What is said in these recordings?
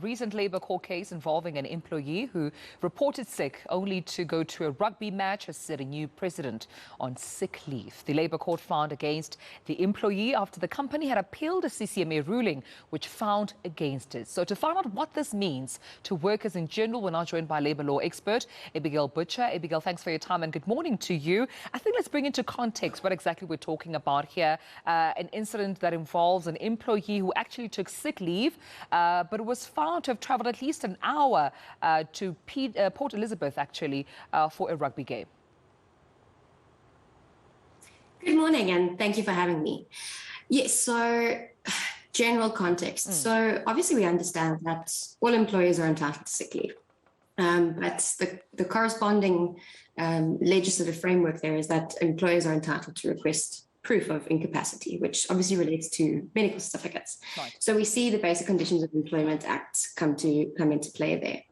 Recent Labour court case involving an employee who reported sick only to go to a rugby match has set a new precedent on sick leave. The Labour court found against the employee after the company had appealed a CCMA ruling which found against it. So to find out what this means to workers in general, we're now joined by labour law expert Abigail Butcher. Abigail, thanks for your time and good morning to you. I think let's bring into context what exactly we're talking about here. An incident that involves an employee who actually took sick leave, but was found to have travelled at least an hour to Port Elizabeth, actually, for a rugby game. Good morning, and thank you for having me. Yes, so general context. So obviously we understand that all employees are entitled to sick leave. But the corresponding legislative framework there is that employers are entitled to request proof of incapacity, which obviously relates to medical certificates. Right. So we see the Basic Conditions of Employment Act come into play there.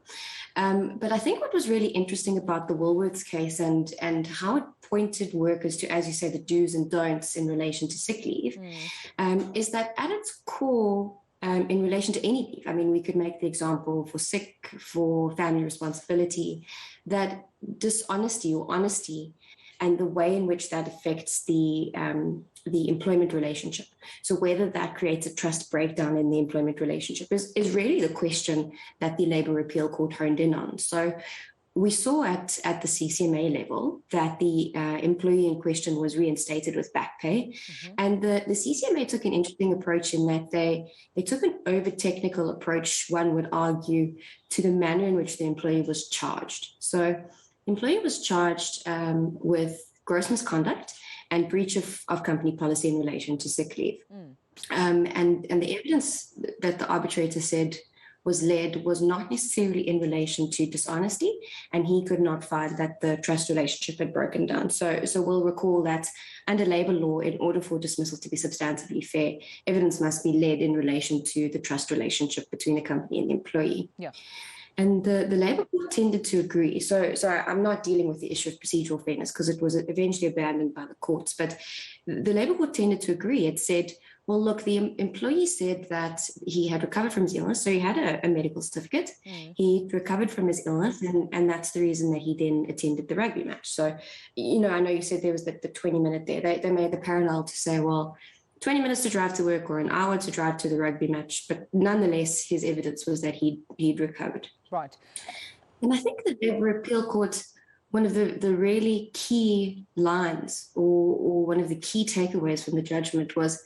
But I think what was really interesting about the Woolworths case and how it pointed workers to, as you say, the do's and don'ts in relation to sick leave, is that at its core, in relation to any leave, I mean, we could make the example for sick, for family responsibility, that dishonesty or honesty and the way in which that affects the employment relationship. So whether that creates a trust breakdown in the employment relationship is really the question that the Labour Appeal Court honed in on. So we saw at the CCMA level that the employee in question was reinstated with back pay. And the CCMA took an interesting approach in that they took an over-technical approach, one would argue, to the manner in which the employee was charged. So the employee was charged with gross misconduct and breach of company policy in relation to sick leave. And the evidence that the arbitrator said was not necessarily in relation to dishonesty, and he could not find that the trust relationship had broken down. So we'll recall that under labour law, in order for dismissal to be substantively fair, evidence must be led in relation to the trust relationship between the company and the employee. Yeah. And the Labour Court tended to agree. So I'm not dealing with the issue of procedural fairness because it was eventually abandoned by the courts. But the Labour Court tended to agree. It said, well, look, the employee said that he had recovered from his illness. So he had a medical certificate. He recovered from his illness. And that's the reason that he then attended the rugby match. So, you know, I know you said there was the 20-minute there. They made the parallel to say, well, 20 minutes to drive to work or an hour to drive to the rugby match. But nonetheless, his evidence was that he'd recovered. Right. And I think the Labour Appeal Court, one of the really key lines or one of the key takeaways from the judgment was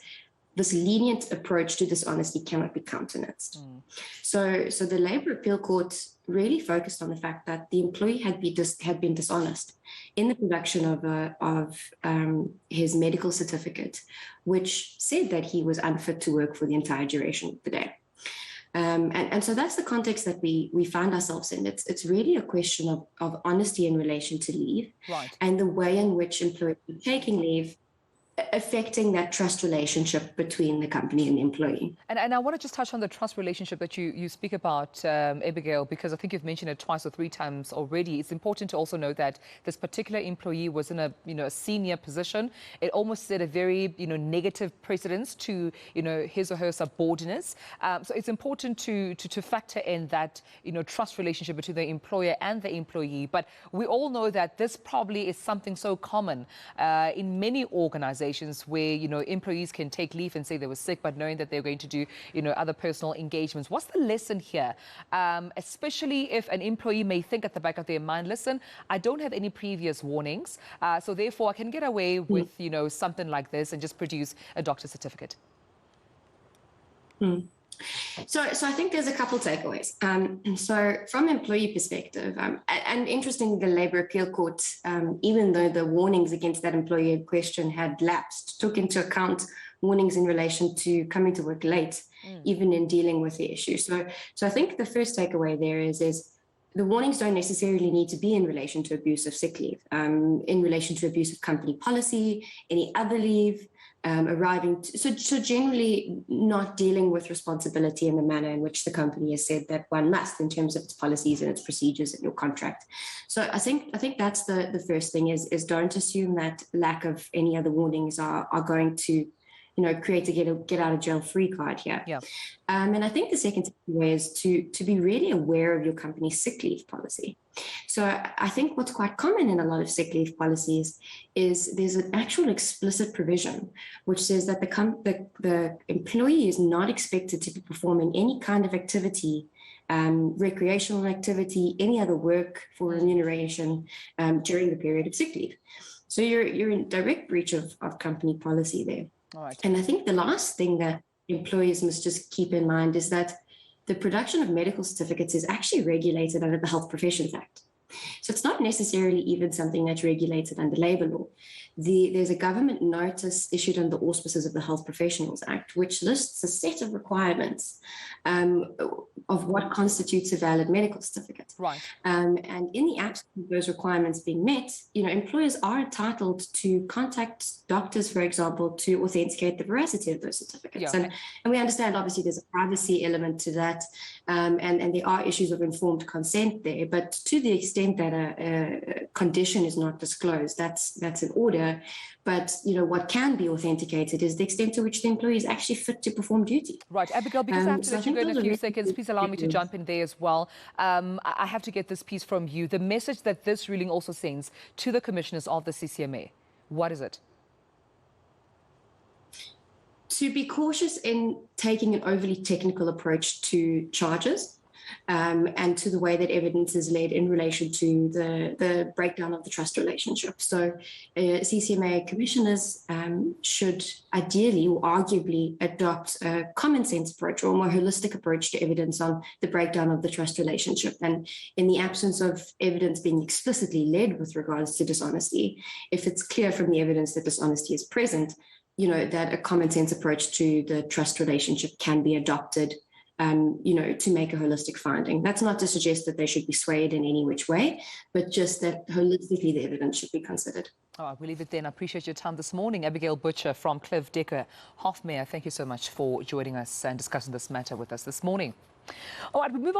this lenient approach to dishonesty cannot be countenanced. So the Labour Appeal Court really focused on the fact that the employee had been dishonest in the production of his medical certificate, which said that he was unfit to work for the entire duration of the day. And so that's the context that we find ourselves in. It's really a question of honesty in relation to leave, right, and the way in which employees are taking leave affecting that trust relationship between the company and the employee. And I want to just touch on the trust relationship that you speak about, Abigail, because I think you've mentioned it twice or three times already. It's important to also know that this particular employee was in a senior position. It almost set a very negative precedence to his or her subordinates. So it's important to factor in that trust relationship between the employer and the employee. But we all know that this probably is something so common in many organizations where employees can take leave and say they were sick, but knowing that they're going to do other personal engagements. What's the lesson here, especially if an employee may think at the back of their mind, listen, I don't have any previous warnings, so therefore I can get away with something like this and just produce a doctor's certificate? So I think there's a couple takeaways. So from an employee perspective, and interestingly, the Labour Appeal Court, even though the warnings against that employee in question had lapsed, took into account warnings in relation to coming to work late, even in dealing with the issue. So I think the first takeaway there is the warnings don't necessarily need to be in relation to abuse of sick leave, in relation to abuse of company policy, any other leave, so generally not dealing with responsibility in the manner in which the company has said that one must in terms of its policies and its procedures in your contract. So I think that's the first thing is don't assume that lack of any other warnings are going to create a get out of jail free card here. Yeah. And I think the second way is to be really aware of your company's sick leave policy. So I think what's quite common in a lot of sick leave policies is there's an actual explicit provision which says that the employee is not expected to be performing any kind of activity, recreational activity, any other work for remuneration during the period of sick leave. So you're in direct breach of company policy there. All right. And I think the last thing that employees must just keep in mind is that the production of medical certificates is actually regulated under the Health Professions Act. So it's not necessarily even something that's regulated under labour law. There's a government notice issued under the auspices of the Health Professionals Act, which lists a set of requirements of what constitutes a valid medical certificate. Right. And in the absence of those requirements being met, employers are entitled to contact doctors, for example, to authenticate the veracity of those certificates. Yeah. And we understand, obviously, there's a privacy element to that, and there are issues of informed consent there. But to the extent that a condition is not disclosed, that's in order. But what can be authenticated is the extent to which the employee is actually fit to perform duty. Right, Abigail, because I have to let you go in a few seconds, please allow me to jump in there as well. I have to get this piece from you. The message that this ruling also sends to the commissioners of the CCMA, what is it? To be cautious in taking an overly technical approach to charges. And to the way that evidence is led in relation to the breakdown of the trust relationship. So CCMA commissioners should ideally or arguably adopt a common sense approach or a more holistic approach to evidence on the breakdown of the trust relationship. And in the absence of evidence being explicitly led with regards to dishonesty, if it's clear from the evidence that dishonesty is present, that a common sense approach to the trust relationship can be adopted to make a holistic finding. That's not to suggest that they should be swayed in any which way, but just that holistically the evidence should be considered. All right, we'll leave it then. I appreciate your time this morning. Abigail Butcher from Clive Decker Hofmeyr, thank you so much for joining us and discussing this matter with us this morning. All right, we move on.